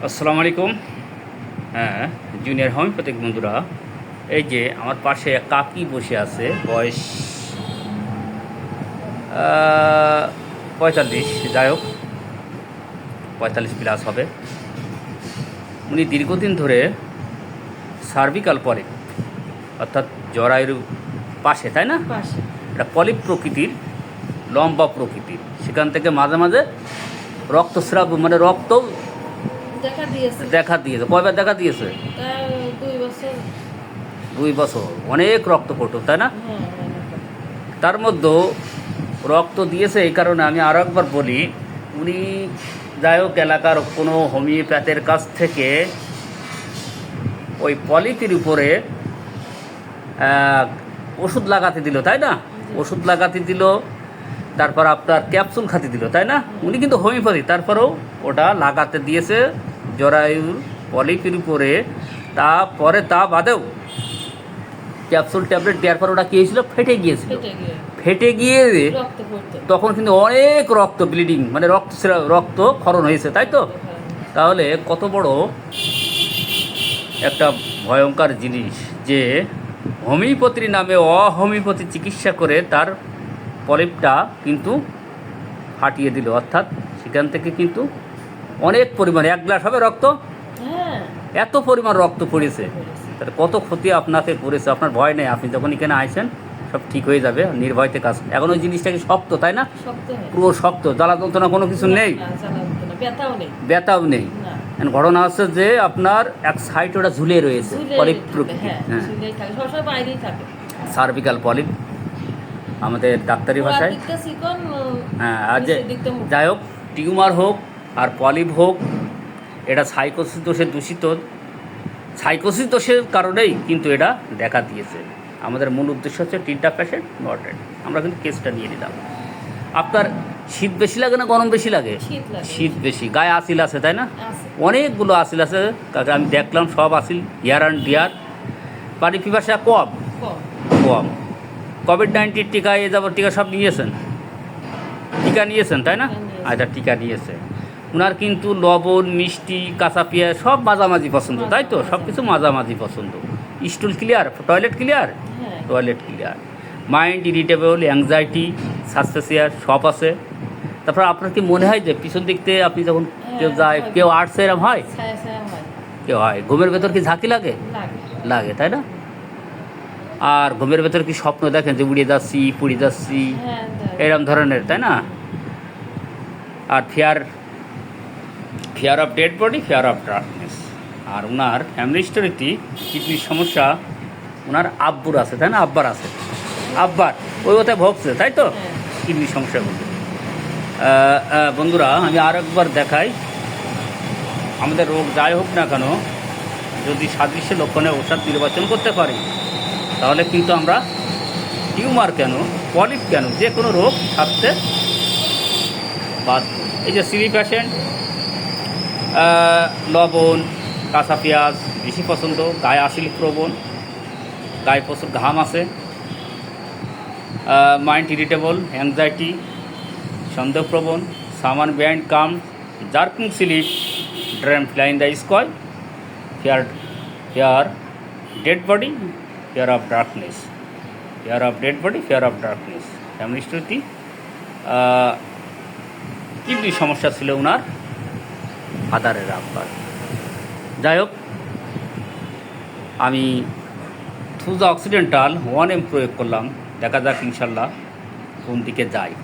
আসসালামু আলাইকুম। হ্যাঁ, জুনিয়র হোমিওপ্যাথিক বন্ধুরা, এই যে আমার পাশে এক কাকি বসে আছে, বয়স 45, যাই হোক 45+ হবে। উনি দীর্ঘদিন ধরে সার্ভিক্যাল পলিপ, অর্থাৎ জরায়ুর পাশে, তাই না, পাশে এটা পলিপ প্রকৃতির, লম্বা প্রকৃতির, সেখান থেকে মাঝে মাঝে রক্তস্রাব, মানে রক্ত দেখা দিয়েছে। কয়বার দেখা দিয়েছে? তা 2 বছর। 2 বছর, অনেক রক্ত পড়তো, তাই না? হ্যাঁ, তার মধ্যে রক্ত দিয়েছে। এই কারণে আমি আরও একবার বলি, উনি যাই হোক এলাকার কোনো হোমিওপ্যাথের কাছ থেকে ওই পলিপির উপরে ওষুধ লাগাতে দিল, তাই না? ওষুধ লাগাতে দিল, তারপর আপনার ক্যাপসুল খাতে দিল, তাই না? উনি কিন্তু হোমিওপ্যাথি, তারপরেও ওটা লাগাতে দিয়েছে জরায়ুর পলিপির উপরে। তারপরে তা বাদেও ক্যাপসুল ট্যাবলেট দেওয়ার পর ওটা কী হয়েছিল, ফেটে গিয়েছিল। ফেটে গিয়ে রক্ত পড়তো। তখন কিন্তু অনেক রক্ত ব্লিডিং, মানে রক্ত ক্ষরণ হয়েছে, তাই তো? তাহলে কত বড় একটা ভয়ঙ্কর জিনিস যে হোমিওপ্যাথির নামে অহোমিওপ্যাথি চিকিৎসা করে তার পলিপটা কিন্তু ফাটিয়ে দিল। অর্থাৎ সেখান থেকে কিন্তু অনেক পরিমাণে 1 গ্লাস হবে রক্ত, হ্যাঁ, এত পরিমাণ রক্ত পড়েছে। তাহলে কত ক্ষতি আপনাকে করেছে। আপনার ভয় নেই, আপনি যখন এখানে আসেন সব ঠিক হয়ে যাবে, নির্ভয়তে কাজ। এখন ওই জিনিসটা কি শক্ত, তাই না? শক্ত হয়। পুরো শক্ত, জ্বালা যন্ত্রণা কোনো কিছু নেই, ব্যথাও নেই। ব্যথাও নেই। না, ঘটনা হচ্ছে যে আপনার এক সাইড ওটা ঝুলে রয়েছে, ঝুলে পলিপ থাকে, প্রকৃতি। হ্যাঁ, হ্যাঁ, ঝুলেই থাকে, সবসময় বাইরেই থাকে। সার্ভিক্যাল পলিপ আমাদের ডাক্তারি ভাষায়। দিকটা চিকন, হ্যাঁ, আর যে নিচের দিকটা মোটা। যাই হোক, টিউমার হোক আর পলিপ হোক, এটা সাইকোসিস দোষে দূষিত। সাইকোসিস দোষের কারণেই কিন্তু এটা দেখা দিয়েছে। আমাদের মূল উদ্দেশ্য হচ্ছে টিনটা পেশেন্ট নট ডেড। আমরা কিন্তু কেসটা নিয়ে নিলাম। আপনার শীত বেশি লাগে না গরম বেশি লাগে? শীত লাগে। শীত বেশি। গায়ে আসিল আছে, তাই না? আছে। অনেকগুলো আসিল আছে, কাকে আমি দেখলাম সব আসিল ইয়ার অ্যান্ড ডিয়ার। পানি পিপাসা কম কম। কম। কোভিড-19 টিকা, এ যাবত টিকা সব নিয়েছেন? টিকা নিয়েছেন, তাই না? নিয়েছি। আচ্ছা, টিকা নিয়েছে। ওনার কিন্তু লবণ, মিষ্টি, কাঁচা পেঁয়াজ সব মাঝামাঝি পছন্দ, তাই তো? সব কিছু মাঝামাঝি পছন্দ। স্টুল ক্লিয়ার, টয়লেট ক্লিয়ার, হ্যাঁ, toilet clear. Mind irritable, anxiety, suspicious সব আছে। তারপর আপনার কি মনে হয় যে পিছন দিক থেকে আপনি যখন কেউ যায়, হয়। কেউ আর্টসে এরম হয়, ছায়া ছায়া হয়। কেউ হয়, ঘুমের ভেতর কি ঝাঁকি লাগে? লাগে। লাগে, তাই না? আর ঘুমের ভেতর কি স্বপ্ন দেখেন যে উড়ে যাচ্ছি, পুড়ে যাচ্ছি, হ্যাঁ, এরম ধরনের, তাই না? আর fear of dead body, fear of darkness. আর ওনার ফ্যামিলি স্টোরিতে কিডনির সমস্যা ওনার আব্বুর আছে, তাই না? আব্বার আছে, আব্বার ওই ওতে ভোগছে, তাই তো? হ্যাঁ। কিডনির সমস্যাগুলো। বন্ধুরা, আমি আর একবার দেখাই, আমাদের রোগ যাই হোক না কেন, যদি সাদৃশ্য লক্ষণে ওষুধ নির্বাচন করতে পারি, তাহলে কিন্তু আমরা টিউমার কেন, পলিপ কেন, যে কোনো রোগ সারতে বাধ্য। এই যে সিলি পেশেন্ট, লবণ, কাঁচা পেঁয়াজ বেশি পছন্দ, গায়ে আসিল প্রবণ, গায়ে প্রচুর ঘাম আছে, মাইন্ড ইরিটেবল, অ্যাংজাইটি, সন্দেহপ্রবণ, সামান ব্যান্ড কাম, jerking sleep, dream fly in the sky, fear dead body, fear of darkness, fear of dead body, fear of darkness. Family স্টোরিতে কিডনি সমস্যা ছিল ওনার ফাদারের, আব্বার। যাই হোক, আমি থ্রু দ্য অক্সিডেন্টাল 1M প্রয়োগ করলাম, দেখা যাক ইনশাল্লাহ কোন দিকে যায়।